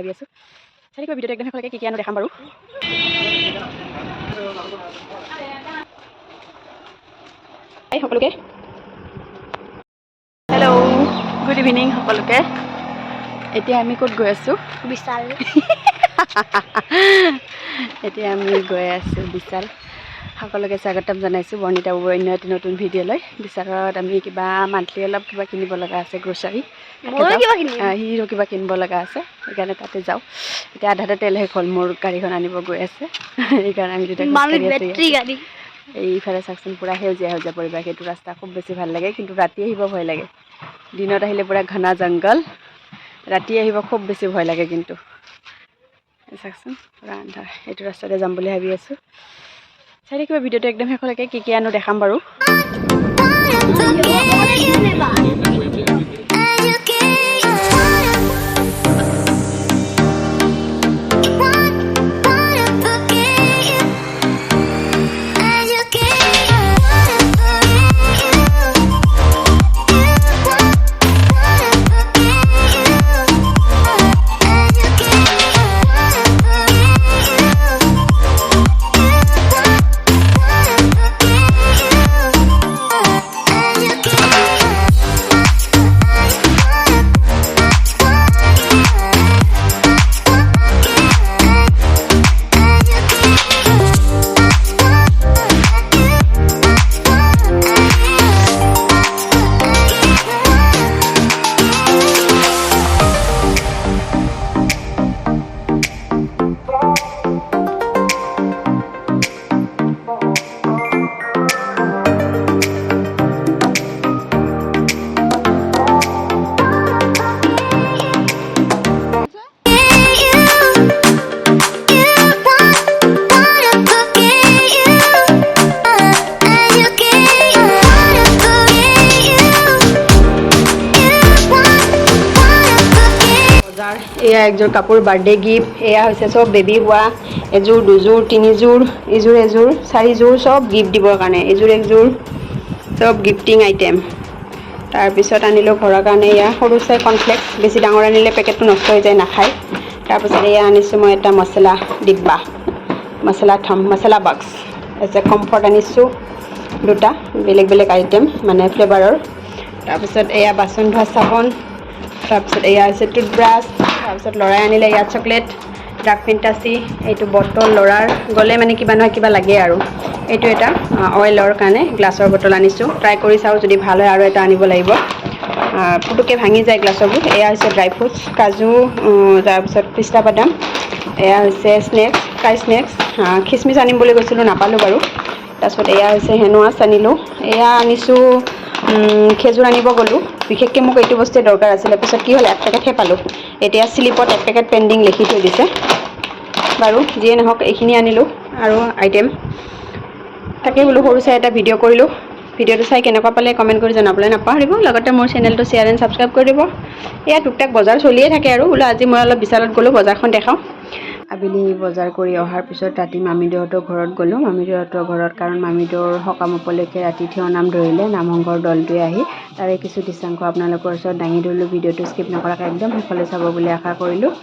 ভাবি আছোঁ চাৰি কিবা ভিডিঅ'টো একদম শেষলৈকে কি আনো দেখাম বাৰু এই সকলোকে হেল্ল' গুড ইভিনিং সকলোকে এতিয়া আমি ক'ত গৈ আছোঁ বিশাল এতিয়া আমি গৈ আছোঁ বিশাল সকলোকে স্বাগতম জনাইছোঁ বৰ্ণিতা বাবুৰ অন্য এটি নতুন ভিডিঅ'লৈ বিশালত আমি কিবা মান্থলি অলপ কিবা কিনিব লগা আছে গ্ৰ'চাৰী হিৰো কিবা কিনিব লগা আছে সেইকাৰণে তাতে যাওঁ এতিয়া আধাতে তেল শেষ হ'ল মোৰ গাড়ীখন আনিব গৈ আছে সেইকাৰণে আমি দুটা এইফালে চাওকচোন পূৰা সেউজীয়া সেউজীয়া পৰিৱেশ এইটো ৰাস্তা খুব বেছি ভাল লাগে কিন্তু ৰাতি আহিব ভয় লাগে দিনত আহিলে পূৰা ঘনা জংঘল ৰাতি আহিব খুব বেছি ভয় লাগে কিন্তু চাওকচোন পূৰা আন্ধাৰ এইটো ৰাস্তাতে যাম বুলি ভাবি আছোঁ চাই কিবা ভিডিঅ'টো একদম শেষলৈকে কি আনো দেখাম বাৰু এয়া একযোৰ কাপোৰ বাৰ্থডে গিফ্ট এয়া হৈছে চব বেবী হোৱা এযোৰ দুযোৰ তিনিযোৰ এযোৰ এযোৰ চাৰিযোৰ চব গিফ্ট দিবৰ কাৰণে এযোৰ একযোৰ চব গিফটিং আইটেম তাৰপিছত আনিলোঁ ঘৰৰ কাৰণে এয়া সৰু চাই কৰ্ণফ্লেক্স বেছি ডাঙৰ আনিলে পেকেটটো নষ্ট হৈ যায় নাখায় তাৰপিছত এয়া আনিছোঁ মই এটা মছলা ডিব্বা মছলা বক্স তাৰপিছত কমফৰ্ট আনিছোঁ দুটা বেলেগ বেলেগ আইটেম মানে ফ্লেভাৰৰ তাৰপিছত এয়া বাচন ধোৱা চাবোন তাৰপিছত এয়া হৈছে টুথব্ৰাছ তাৰপিছত ল'ৰাই আনিলে ইয়াত চকলেট ডাৰ্ক ফেণ্টাচি এইটো বটল ল'ৰাৰ গ'লে মানে কিবা নহয় কিবা লাগে আৰু এইটো এটা অইলৰ কাৰণে গ্লাছৰ বটল আনিছোঁ ট্ৰাই কৰি চাওঁ যদি ভাল হয় আৰু এটা আনিব লাগিব পুটুকৈ ভাঙি যায় গ্লাছৰবোৰ এয়া হৈছে ড্ৰাই ফ্ৰুটছ কাজু তাৰপিছত পিষ্টা বাদাম এয়া হৈছে স্নেক্স ফ্ৰাই স্নেক্স খিচমিচ আনিম বুলি কৈছিলোঁ নাপালোঁ বাৰু তাৰপিছত এয়া হৈছে হেণ্ডৱাছ আনিলোঁ এয়া আনিছোঁ খেজুৰ আনিব গ'লোঁ বিশেষকৈ মোক এইটো বস্তুৱে দৰকাৰ আছিলে পিছত কি হ'ল এক পেকেটহে পালোঁ এতিয়া স্লিপত এক পেকেট পেণ্ডিং লিখি থৈ দিছে বাৰু যিয়ে নহওক এইখিনি আনিলোঁ আৰু আইটেম তাকে বোলো সৰু চাই এটা ভিডিঅ' কৰিলোঁ ভিডিঅ'টো চাই কেনেকুৱা পালে কমেণ্ট কৰি জনাবলৈ নাপাহৰিব লগতে মোৰ চেনেলটো শ্বেয়াৰ এণ্ড ছাবস্ক্ৰাইব কৰি দিব এয়া টুকটাক বজাৰ চলিয়ে থাকে আৰু বোলো আজি মই অলপ বিশালত গ'লোঁ বজাৰখন দেখাওঁ আবেলি বজাৰ কৰি অহাৰ পিছত ৰাতি মামীদেউহঁতৰ ঘৰত গ'লোঁ মামীদেউহঁতৰ ঘৰত কাৰণ মামীদেউৰ সকাম উপলক্ষে ৰাতি থিয় নাম ধৰিলে নামঘৰ দলটোৱে আহি তাৰে কিছু দৃশ্যাংশ আপোনালোকৰ ওচৰত দাঙি ধৰিলোঁ ভিডিঅ'টো স্কিপ নকৰাকৈ একদম শেষলৈ চাব বুলি আশা কৰিলোঁ